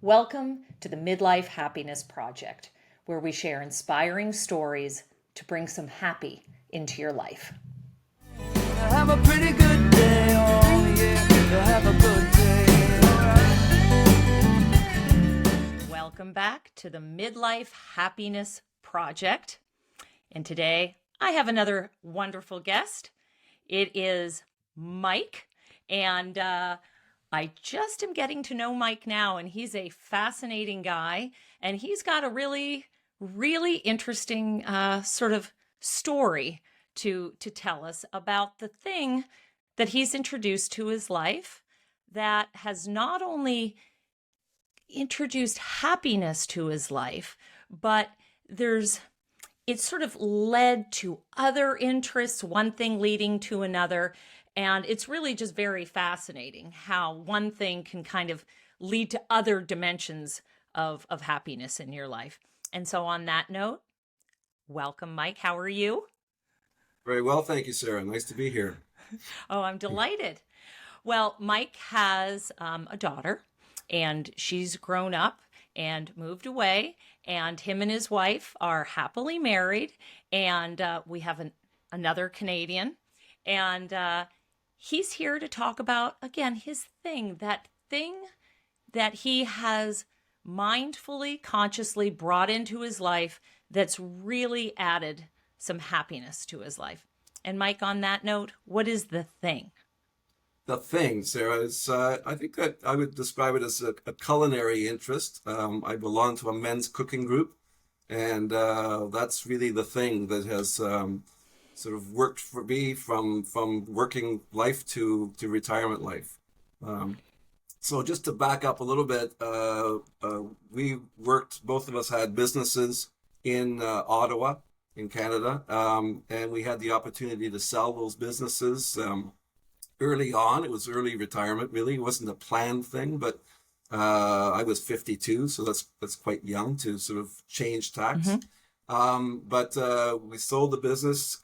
Welcome to the Midlife Happiness Project, where we share inspiring stories to bring some happy into your life. Have a pretty good day, oh yeah, have a good day. Welcome back to the Midlife Happiness Project. And today I have another wonderful guest. It is Mike, and I just am getting to know Mike now, and he's a fascinating guy, and he's got a really, really interesting sort of story to tell us about the thing that he's introduced to his life that has not only introduced happiness to his life, but it's sort of led to other interests, one thing leading to another. And it's really just very fascinating how one thing can kind of lead to other dimensions of happiness in your life. And so on that note, welcome, Mike. How are you? Very well, thank you, Sarah. Nice to be here. Oh, I'm delighted. Well, Mike has a daughter, and she's grown up and moved away, and him and his wife are happily married, and we have another Canadian, and he's here to talk about, again, his thing that he has mindfully, consciously brought into his life that's really added some happiness to his life. And Mike, on that note, what is the thing? The thing, Sarah, is I think that I would describe it as a culinary interest. I belong to a men's cooking group, and that's really the thing that has sort of worked for me from working life to retirement life. So just to back up a little bit, we worked, both of us had businesses in Ottawa, in Canada, and we had the opportunity to sell those businesses early on. It was early retirement, really. It wasn't a planned thing, but I was 52, so that's quite young to sort of change tacks. But we sold the business.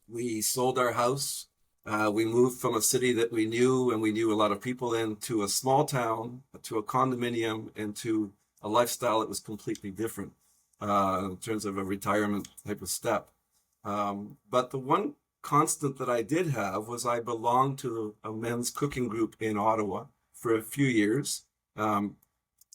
We sold our house. We moved from a city that we knew and we knew a lot of people in to a small town, to a condominium, and to a lifestyle that was completely different in terms of a retirement type of step. But the one constant that I did have was I belonged to a men's cooking group in Ottawa for a few years.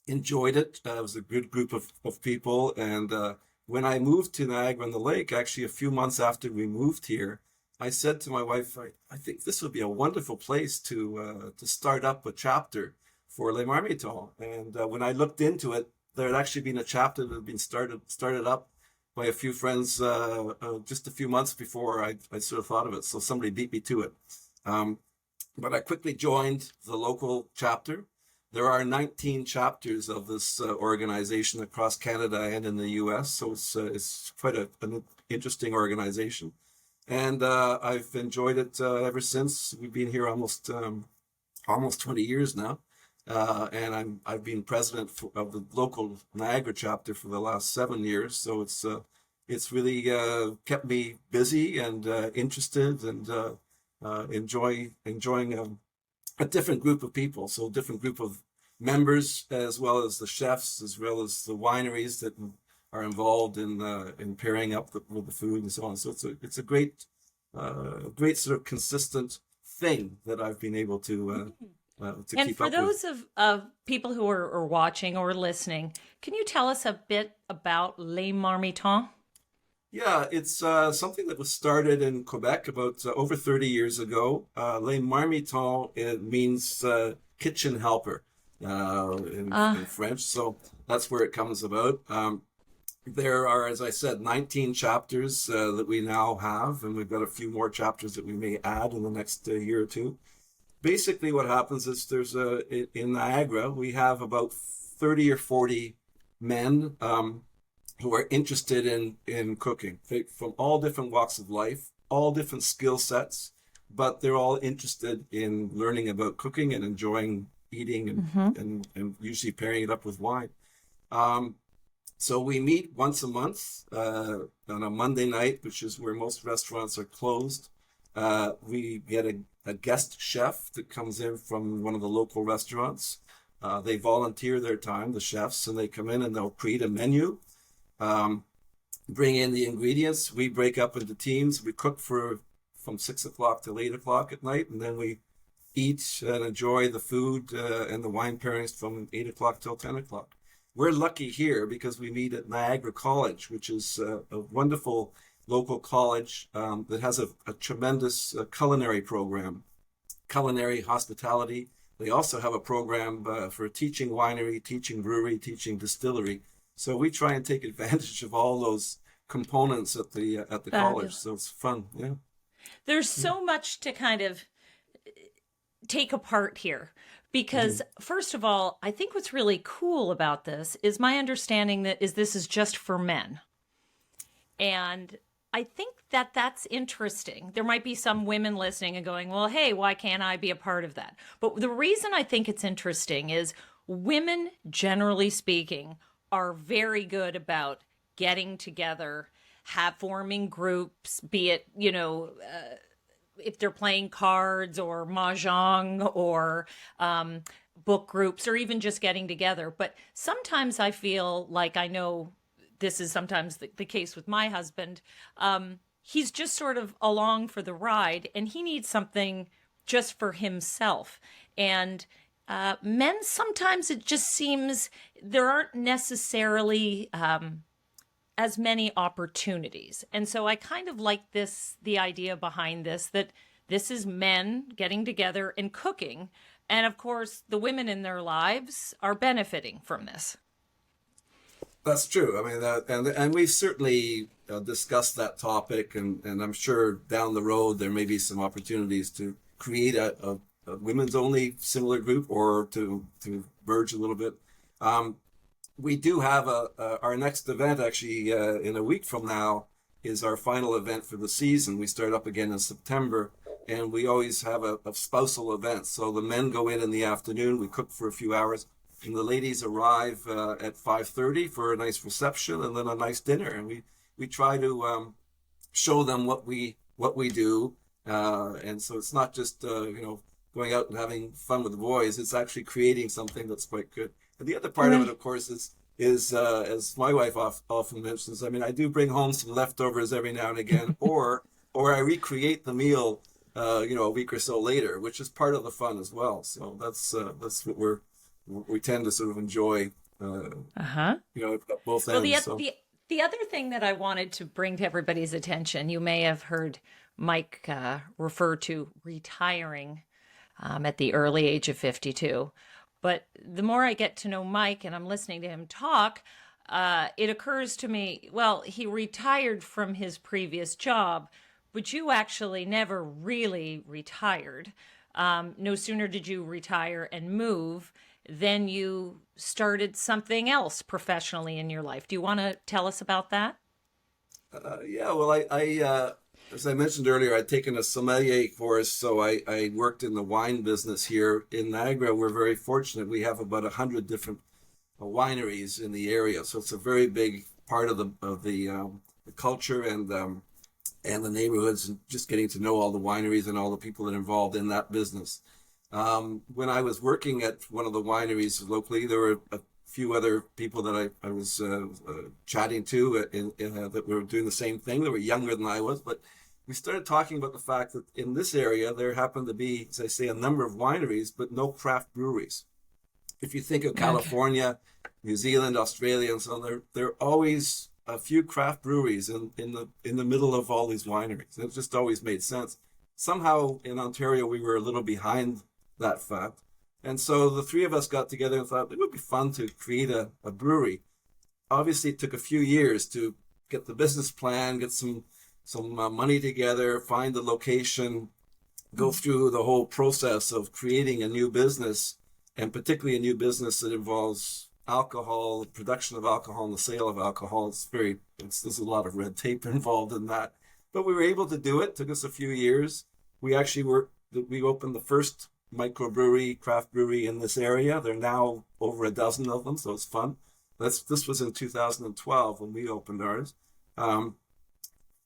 Enjoyed it. It was a good group of people. And when I moved to Niagara-on-the-Lake, actually a few months after we moved here, I said to my wife, I think this would be a wonderful place to start up a chapter for Les Marmitons. And when I looked into it, there had actually been a chapter that had been started up by a few friends just a few months before I sort of thought of it. So somebody beat me to it. But I quickly joined the local chapter. There are 19 chapters of this organization across Canada and in the US. So it's quite an interesting organization. And I've enjoyed it ever since. We've been here almost 20 years now. And I've been president of the local Niagara chapter for the last 7 years. So it's really kept me busy and interested and enjoying a different group of people. So a different group of members, as well as the chefs, as well as the wineries that are involved in pairing up with the food and so on. So it's a great sort of consistent thing that I've been able to and for those of people who are watching or listening, can you tell us a bit about Les Marmitons? Yeah, it's something that was started in Quebec about over 30 years ago. Les Marmitons, it means kitchen helper in French, so that's where it comes about. There are, as I said, 19 chapters that we now have, and we've got a few more chapters that we may add in the next year or two. Basically, what happens is in Niagara, we have about 30 or 40 men who are interested in cooking from all different walks of life, all different skill sets, but they're all interested in learning about cooking and enjoying eating and usually pairing it up with wine. So we meet once a month on a Monday night, which is where most restaurants are closed. We get a guest chef that comes in from one of the local restaurants. They volunteer their time, the chefs, and they come in and they'll create a menu, bring in the ingredients. We break up into teams. We cook from 6 o'clock till 8 o'clock at night, and then we eat and enjoy the food and the wine pairings from 8 o'clock till 10 o'clock. We're lucky here because we meet at Niagara College, which is a wonderful local college that has a tremendous culinary program, culinary hospitality. They also have a program for teaching winery, teaching brewery, teaching distillery. So we try and take advantage of all those components at the college. So it's fun. Yeah. There's so much to kind of take apart here because first of all, I think what's really cool about this is my understanding that this is just for men. And I think that that's interesting. There might be some women listening and going, well, hey, why can't I be a part of that? But the reason I think it's interesting is women, generally speaking, are very good about getting together, forming groups, be it, if they're playing cards or mahjong or book groups or even just getting together. But sometimes I feel like, I know this is sometimes the case with my husband, he's just sort of along for the ride and he needs something just for himself. And men, sometimes it just seems there aren't necessarily as many opportunities. And so I kind of like the idea behind this, that this is men getting together and cooking. And of course, the women in their lives are benefiting from this. That's true. I mean, and we've certainly discussed that topic, and I'm sure down the road there may be some opportunities to create a women's only similar group or to merge a little bit. We do have our next event actually in a week from now is our final event for the season. We start up again in September, and we always have a spousal event. So the men go in the afternoon, we cook for a few hours, and the ladies arrive at 5:30 for a nice reception and then a nice dinner. And we try to show them what we do. And so it's not just, going out and having fun with the boys. It's actually creating something that's quite good. And the other part of it, of course, is as my wife often mentions, I mean, I do bring home some leftovers every now and again, or I recreate the meal, a week or so later, which is part of the fun as well. So that's what we tend to sort of enjoy, at both ends. The other thing that I wanted to bring to everybody's attention, you may have heard Mike refer to retiring at the early age of 52. But the more I get to know Mike and I'm listening to him talk, it occurs to me, well, he retired from his previous job, but you actually never really retired. No sooner did you retire and move, then you started something else professionally in your life. Do you want to tell us about that? Well, I as I mentioned earlier, I'd taken a sommelier course, so I worked in the wine business here in Niagara. We're very fortunate. We have about 100 different wineries in the area, so it's a very big part of the culture and the neighborhoods, and just getting to know all the wineries and all the people that are involved in that business. When I was working at one of the wineries locally, there were a few other people that I was chatting to that were doing the same thing. They were younger than I was, but we started talking about the fact that in this area, there happened to be, as I say, a number of wineries, but no craft breweries. If you think of California, New Zealand, Australia, and so on, there are always a few craft breweries in the middle of all these wineries. And it just always made sense. Somehow in Ontario, we were a little behind that fact. And so the three of us got together and thought it would be fun to create a brewery. Obviously, it took a few years to get the business plan, get some money together, find the location, go through the whole process of creating a new business, and particularly a new business that involves alcohol, production of alcohol, and the sale of alcohol. There's a lot of red tape involved in that. But we were able to do it. It took us a few years. We opened the first microbrewery, craft brewery in this area. There are now over a dozen of them, so it's fun. This was in 2012 when we opened ours.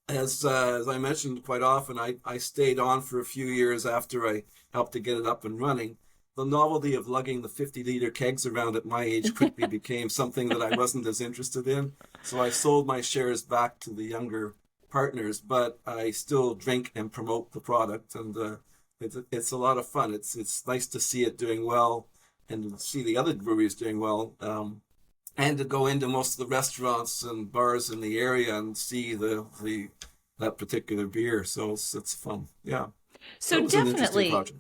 As I mentioned quite often, I stayed on for a few years after I helped to get it up and running. the novelty of lugging the 50-liter kegs around at my age quickly became something that I wasn't as interested in. So I sold my shares back to the younger partners, but I still drink and promote the product, and it's a lot of fun. It's nice to see it doing well and see the other breweries doing well, and to go into most of the restaurants and bars in the area and see that particular beer. So it's fun. Yeah. So it was an interesting definitely, project.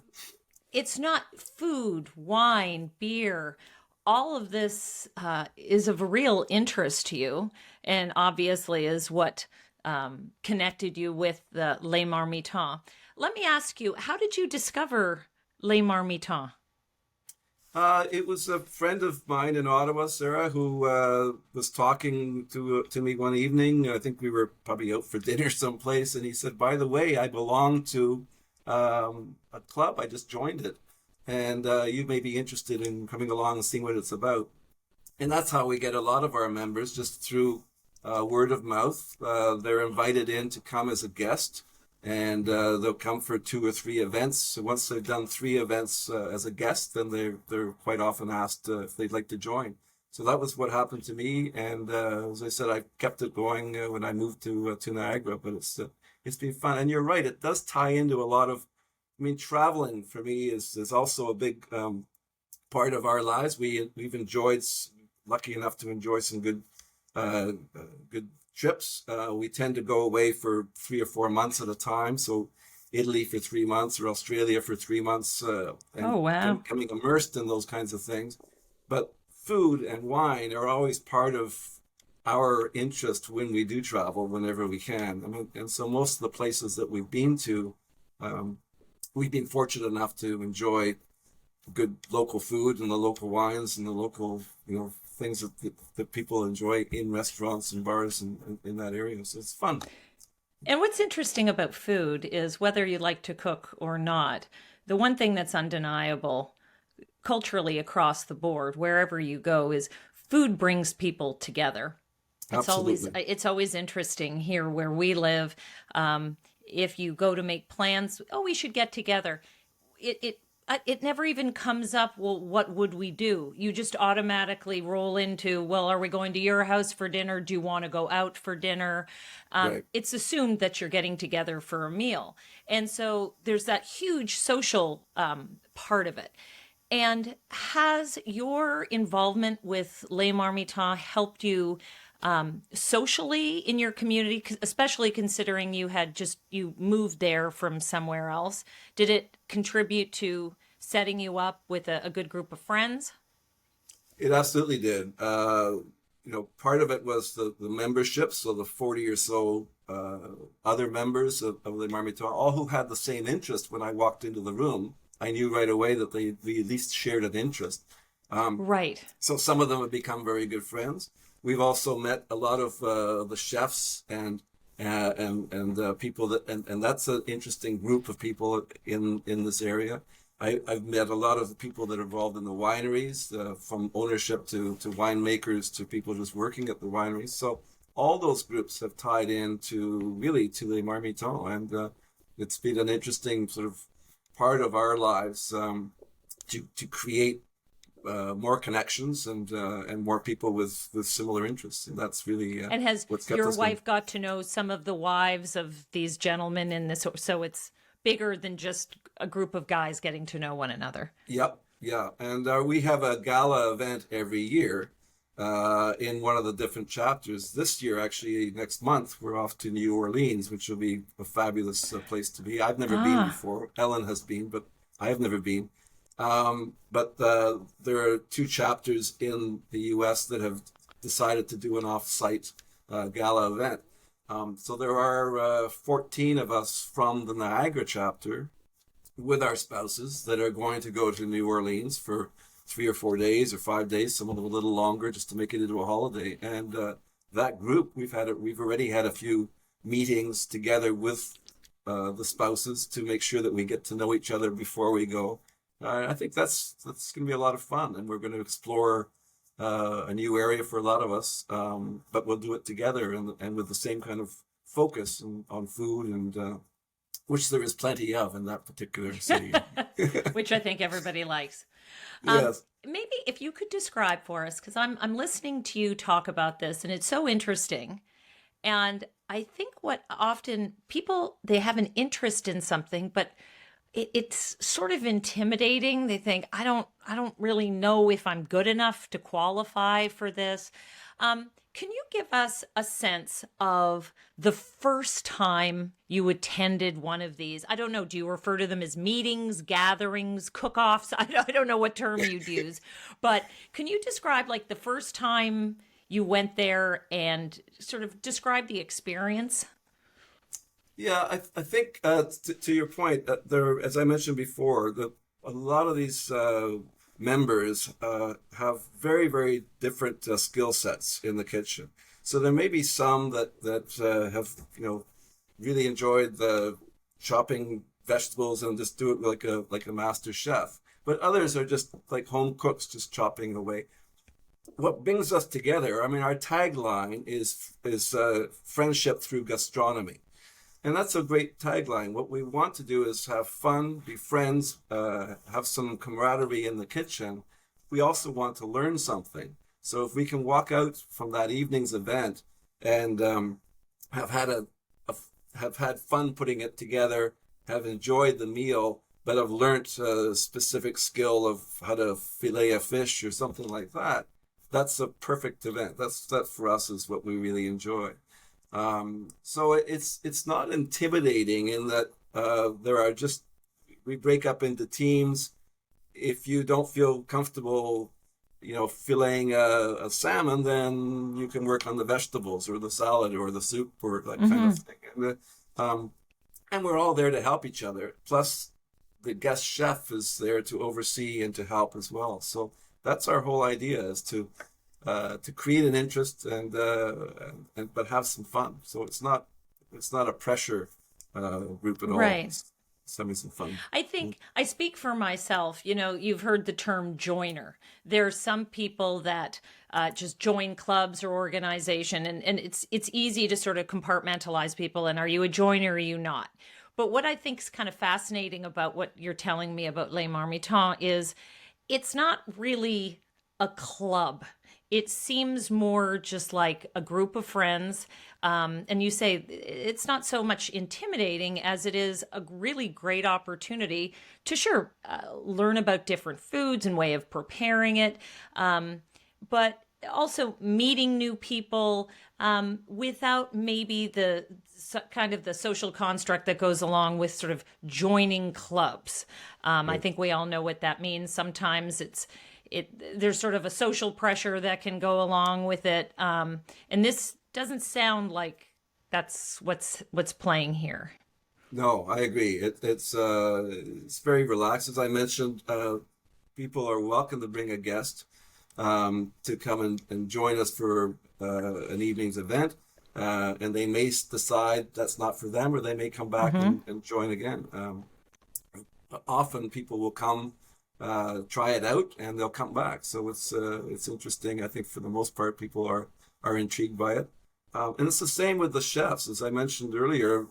it's not food, wine, beer. All of this is of real interest to you, and obviously is what connected you with the Les Marmitons. Let me ask you, how did you discover Les Marmitons? It was a friend of mine in Ottawa, Sarah, who was talking to me one evening. I think we were probably out for dinner someplace, and he said, "By the way, I belong to a club. I just joined it, and you may be interested in coming along and seeing what it's about." And that's how we get a lot of our members, just through word of mouth. They're invited in to come as a guest, and they'll come for 2 or 3 events. So once they've done 3 events as a guest, then they're quite often asked if they'd like to join. So that was what happened to me, and as I said, I kept it going when I moved to Niagara. But it's been fun, and you're right, it does tie into a lot of. I mean, traveling for me is also a big part of our lives. We've enjoyed, lucky enough to enjoy some good trips. We tend to go away for 3 or 4 months at a time. So Italy for 3 months or Australia for 3 months, and Oh, wow. becoming immersed in those kinds of things. But food and wine are always part of our interest when we do travel, whenever we can. I mean, and so most of the places that we've been to, we've been fortunate enough to enjoy good local food and the local wines and the local, things that people enjoy in restaurants and bars and in that area. So it's fun. And what's interesting about food is whether you like to cook or not, the one thing that's undeniable culturally across the board, wherever you go, is food brings people together. Absolutely. It's always interesting here where we live. If you go to make plans, we should get together. It never even comes up, well, what would we do? You just automatically roll into, well, are we going to your house for dinner? Do you want to go out for dinner? Right. It's assumed that you're getting together for a meal. And so there's that huge social part of it. And has your involvement with Les Marmitons helped you socially in your community, especially considering you moved there from somewhere else? Did it contribute to setting you up with a good group of friends? It absolutely did. Part of it was the membership. So the 40 or so other members of Les Marmitons, all who had the same interest. When I walked into the room, I knew right away that we at least shared an interest. Right. So some of them have become very good friends. We've also met a lot of the chefs and people and that's an interesting group of people in this area. I've met a lot of the people that are involved in the wineries, from ownership to winemakers to people just working at the wineries. So all those groups have tied in to Les Marmitons, and it's been an interesting sort of part of our lives to create more connections and more people with similar interests, and that's really And has what's kept your us going. wife got to know some of the wives of these gentlemen in this? So it's bigger than just a group of guys getting to know one another. Yep, yeah, and we have a gala event every year in one of the different chapters. This year, actually, next month, we're off to New Orleans, which will be a fabulous place to be. I've never been before. Ellen has been, but I have never been. But there are 2 chapters in the U.S. that have decided to do an off-site gala event. So there are 14 of us from the Niagara chapter with our spouses that are going to go to New Orleans for 3 or 4 days or 5 days, some of them a little longer, just to make it into a holiday. And that group, we've already had a few meetings together with the spouses to make sure that we get to know each other before we go. I think that's going to be a lot of fun, and we're going to explore a new area for a lot of us, but we'll do it together and with the same kind of focus on food which there is plenty of in that particular city. which I think everybody likes. Yes. Maybe if you could describe for us, because I'm listening to you talk about this, and it's so interesting. And I think what often people, they have an interest in something, but it's sort of intimidating. They think, I don't really know if I'm good enough to qualify for this. Can you give us a sense of the first time you attended one of these? I don't know. Do you refer to them as meetings, gatherings, cook-offs? I don't know what term you'd use, but can you describe like the first time you went there and sort of describe the experience? Yeah, I think to your point, there, as I mentioned before, a lot of these members have very, very different skill sets in the kitchen. So there may be some that have, really enjoyed the chopping vegetables and just do it like a master chef. But others are just like home cooks, just chopping away. What brings us together, I mean, our tagline is friendship through gastronomy. And that's a great tagline. What we want to do is have fun, be friends, have some camaraderie in the kitchen. We also want to learn something. So if we can walk out from that evening's event and have had fun putting it together, have enjoyed the meal, but have learnt a specific skill of how to fillet a fish or something like that, that's a perfect event. That for us is what we really enjoy. So it's not intimidating in that we break up into teams. If you don't feel comfortable, filleting a salmon, then you can work on the vegetables or the salad or the soup or that kind of thing. And we're all there to help each other. Plus, the guest chef is there to oversee and to help as well. So that's our whole idea, is to create an interest but have some fun. So it's not a pressure group at all. Right. It's having some fun. I think I speak for myself. You've heard the term joiner. There are some people that just join clubs or organization, and it's easy to sort of compartmentalize people. And are you a joiner or are you not? But what I think is kind of fascinating about what you're telling me about Les Marmitons is it's not really a club. It seems more just like a group of friends. And you say it's not so much intimidating as it is a really great opportunity to learn about different foods and way of preparing it. But also meeting new people without maybe the kind of the social construct that goes along with sort of joining clubs. I think we all know what that means. Sometimes there's sort of a social pressure that can go along with it. And this doesn't sound like that's what's playing here. No, I agree. It's very relaxed. As I mentioned, people are welcome to bring a guest to come and join us for an evening's event. And they may decide that's not for them, or they may come back and join again. Often people will come, try it out, and they'll come back. So it's interesting. I think for the most part, people are intrigued by it. And it's the same with the chefs. As I mentioned earlier,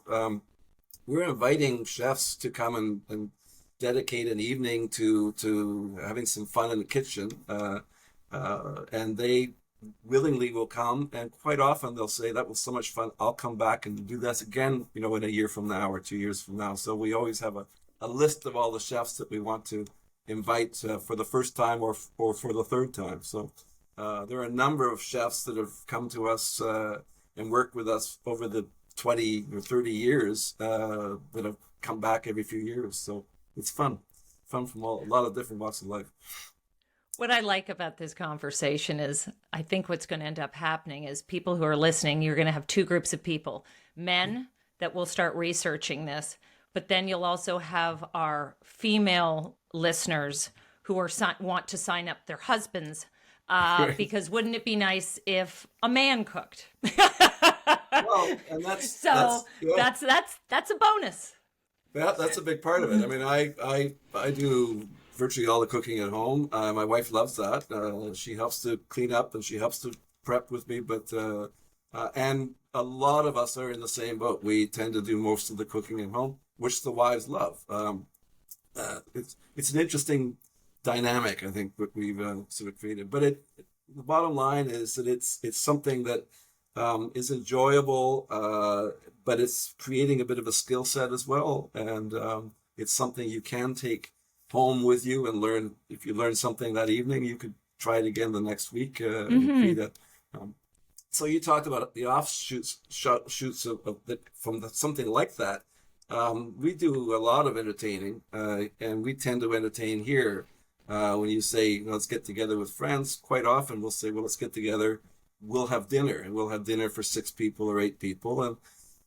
we're inviting chefs to come and dedicate an evening to having some fun in the kitchen. And they willingly will come, and quite often they'll say, that was so much fun, I'll come back and do this again, in a year from now or 2 years from now. So we always have a list of all the chefs that we want to invite for the first time or for the third time. So there are a number of chefs that have come to us and worked with us over the 20 or 30 years that have come back every few years. So it's fun from a lot of different walks of life. What I like about this conversation is I think what's going to end up happening is people who are listening, you're going to have two groups of people, men that will start researching this, but then you'll also have our female listeners who want to sign up their husbands because wouldn't it be nice if a man cooked? Well, and that's a bonus. That's a big part of it. I mean, I do virtually all the cooking at home. My wife loves that. She helps to clean up and she helps to prep with me. But and a lot of us are in the same boat. We tend to do most of the cooking at home. which the wives love. It's an interesting dynamic, I think, what we've sort of created. But the bottom line is that it's something that is enjoyable, but it's creating a bit of a skill set as well, and it's something you can take home with you and learn. If you learn something that evening, you could try it again the next week. And create so you talked about the offshoots shoots of from something like that. We do a lot of entertaining, and we tend to entertain here. When you say, let's get together with friends, quite often we'll say, well, let's get together. We'll have dinner, and we'll have dinner for 6 people or 8 people.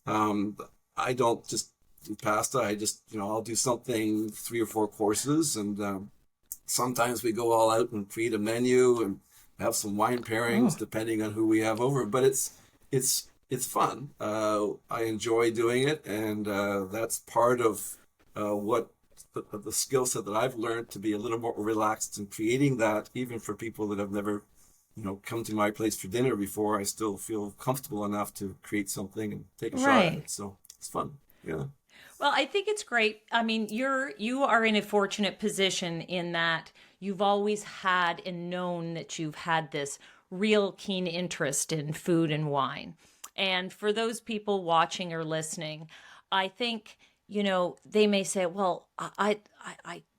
And I don't just do pasta. I just, I'll do something 3 or 4 courses. And sometimes we go all out and create a menu and have some wine pairings, depending on who we have over. But it's fun. I enjoy doing it, and that's part of what the skill set that I've learned to be a little more relaxed in creating that, even for people that have never, come to my place for dinner before. I still feel comfortable enough to create something and take a shot at it. So it's fun. Yeah. Well, I think it's great. I mean, you are in a fortunate position in that you've always had and known that you've had this real keen interest in food and wine. And for those people watching or listening, I think, they may say, well, I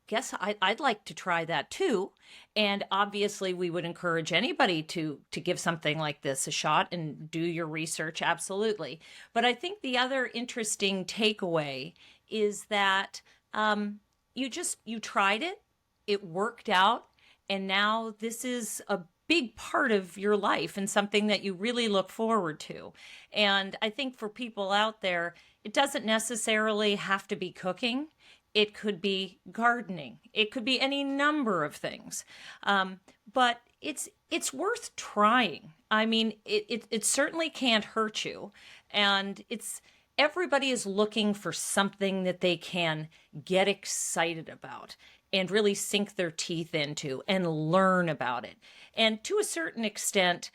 guess I'd like to try that too. And obviously we would encourage anybody to give something like this a shot and do your research. Absolutely. But I think the other interesting takeaway is that you tried it, it worked out, and now this is a big part of your life and something that you really look forward to. And I think for people out there, it doesn't necessarily have to be cooking. It could be gardening. It could be any number of things. But it's worth trying. I mean, it certainly can't hurt you. And everybody is looking for something that they can get excited about and really sink their teeth into and learn about it. And to a certain extent,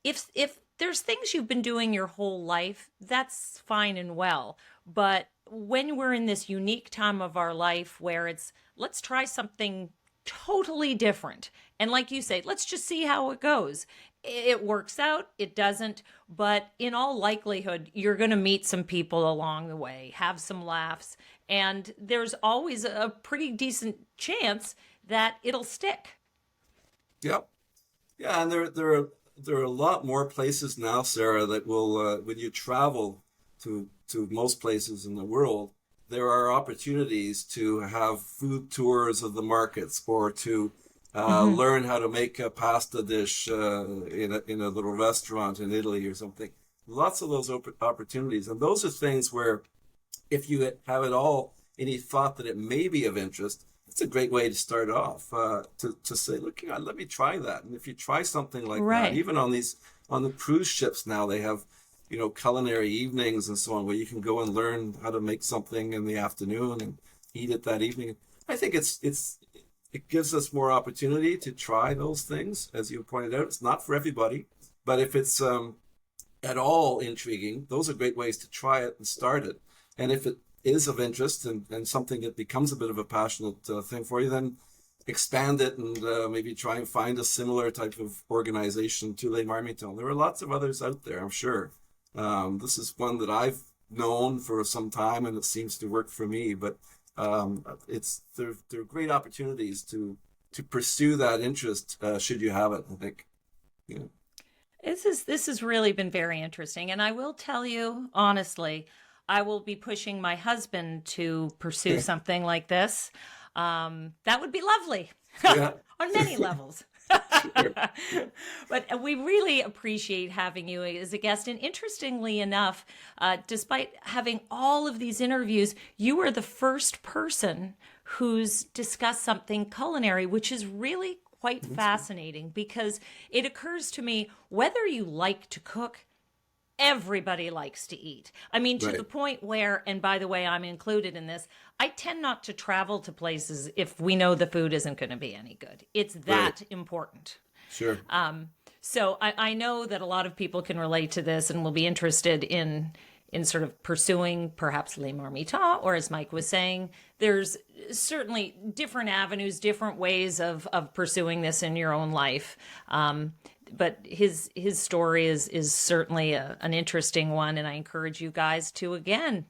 if there's things you've been doing your whole life, that's fine and well. But when we're in this unique time of our life where let's try something totally different. And like you say, let's just see how it goes. It works out, it doesn't, but in all likelihood, you're going to meet some people along the way, have some laughs, and there's always a pretty decent chance that it'll stick. Yep. Yeah, and there are a lot more places now, Sarah, that will when you travel to most places in the world, there are opportunities to have food tours of the markets or to learn how to make a pasta dish in a little restaurant in Italy or something. Lots of those opportunities, and those are things where, if you have at all any thought that it may be of interest, it's a great way to start off, to say, look, let me try that. And if you try something like that, even on the cruise ships now, they have, culinary evenings and so on, where you can go and learn how to make something in the afternoon and eat it that evening. I think it gives us more opportunity to try those things. As you pointed out, it's not for everybody, but if it's at all intriguing, those are great ways to try it and start it. And if it is of interest and something that becomes a bit of a passionate thing for you, then expand it and maybe try and find a similar type of organization to Les Marmitons. There are lots of others out there, I'm sure. This is one that I've known for some time, and it seems to work for me. But there are great opportunities to pursue that interest should you have it, I think. Yeah. This has really been very interesting, and I will tell you honestly, I will be pushing my husband to pursue something like this. That would be lovely on many levels. But we really appreciate having you as a guest. And interestingly enough, despite having all of these interviews, you are the first person who's discussed something culinary, which is really quite fascinating, because it occurs to me, whether you like to cook, everybody likes to eat. I mean, to the point where, and by the way, I'm included in this, I tend not to travel to places if we know the food isn't going to be any good. It's that important. Sure. So I know that a lot of people can relate to this and will be interested in in sort of pursuing perhaps Les Marmitons, or as Mike was saying, there's certainly different avenues, different ways of pursuing this in your own life. But his story is certainly an interesting one, and I encourage you guys to, again,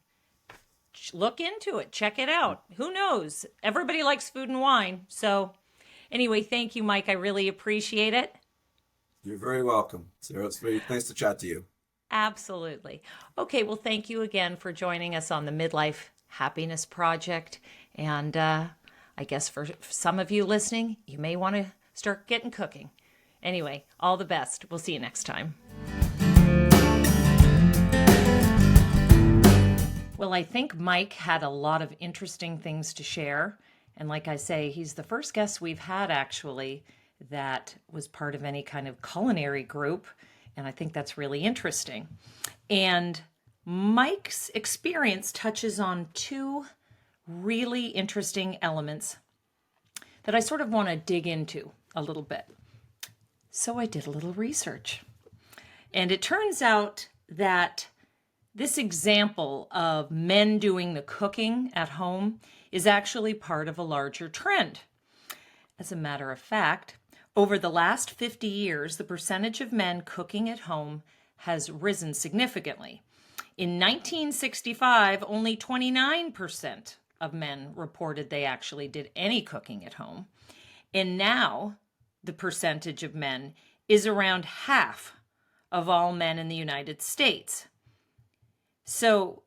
look into it, check it out. Who knows? Everybody likes food and wine. So anyway, thank you, Mike. I really appreciate it. You're very welcome, Sarah. It's very nice to chat to you. Absolutely. Okay, well, thank you again for joining us on the Midlife Happiness Project. And I guess for some of you listening, you may want to start getting cooking. Anyway, all the best. We'll see you next time. Well, I think Mike had a lot of interesting things to share. And like I say, he's the first guest we've had actually that was part of any kind of culinary group. And I think that's really interesting. And Mike's experience touches on two really interesting elements that I sort of want to dig into a little bit. So I did a little research. And it turns out that this example of men doing the cooking at home is actually part of a larger trend. As a matter of fact, over the last 50 years, the percentage of men cooking at home has risen significantly. In 1965, only 29% of men reported they actually did any cooking at home. And now, the percentage of men is around half of all men in the United States. So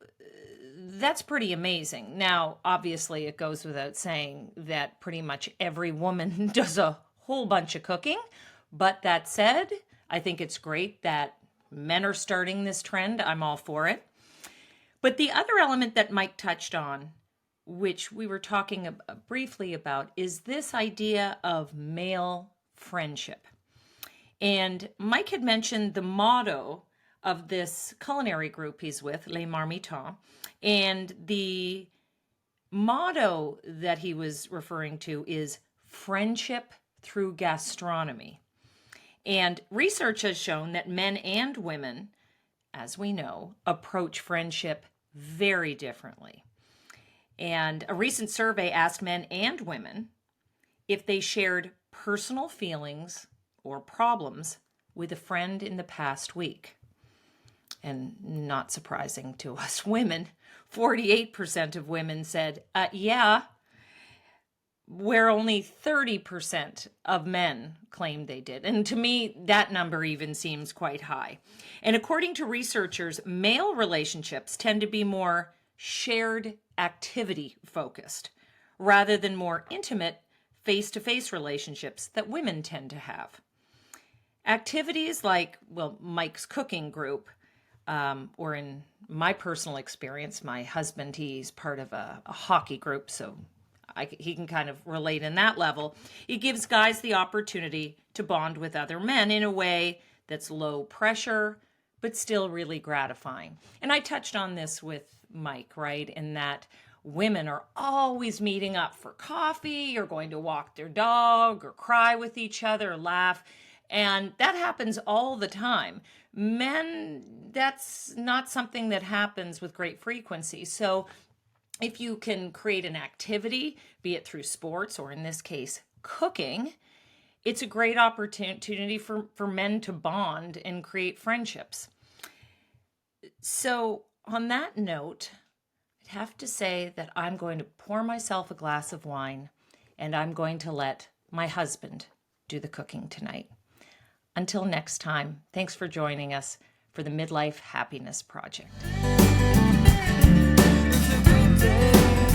that's pretty amazing. Now, obviously, it goes without saying that pretty much every woman does a whole bunch of cooking. But that said, I think it's great that men are starting this trend. I'm all for it. But the other element that Mike touched on, which we were talking briefly about, is this idea of male friendship. And Mike had mentioned the motto of this culinary group he's with, Les Marmitons. And the motto that he was referring to is friendship through gastronomy. And research has shown that men and women, as we know, approach friendship very differently. And a recent survey asked men and women if they shared personal feelings or problems with a friend in the past week. And not surprising to us women, 48% of women said, yeah, where only 30% of men claimed they did. And to me, that number even seems quite high. And according to researchers, male relationships tend to be more shared activity focused rather than more intimate face-to-face relationships that women tend to have. Activities like, well, Mike's cooking group, or in my personal experience, my husband, he's part of a hockey group, so he can kind of relate in that level. It gives guys the opportunity to bond with other men in a way that's low pressure, but still really gratifying. And I touched on this with Mike, right, in that women are always meeting up for coffee or going to walk their dog or cry with each other, laugh. And that happens all the time. Men, that's not something that happens with great frequency. So if you can create an activity, be it through sports or in this case, cooking, it's a great opportunity for men to bond and create friendships. So on that note, I'd have to say that I'm going to pour myself a glass of wine and I'm going to let my husband do the cooking tonight. Until next time, thanks for joining us for the Midlife Happiness Project. It's a good day.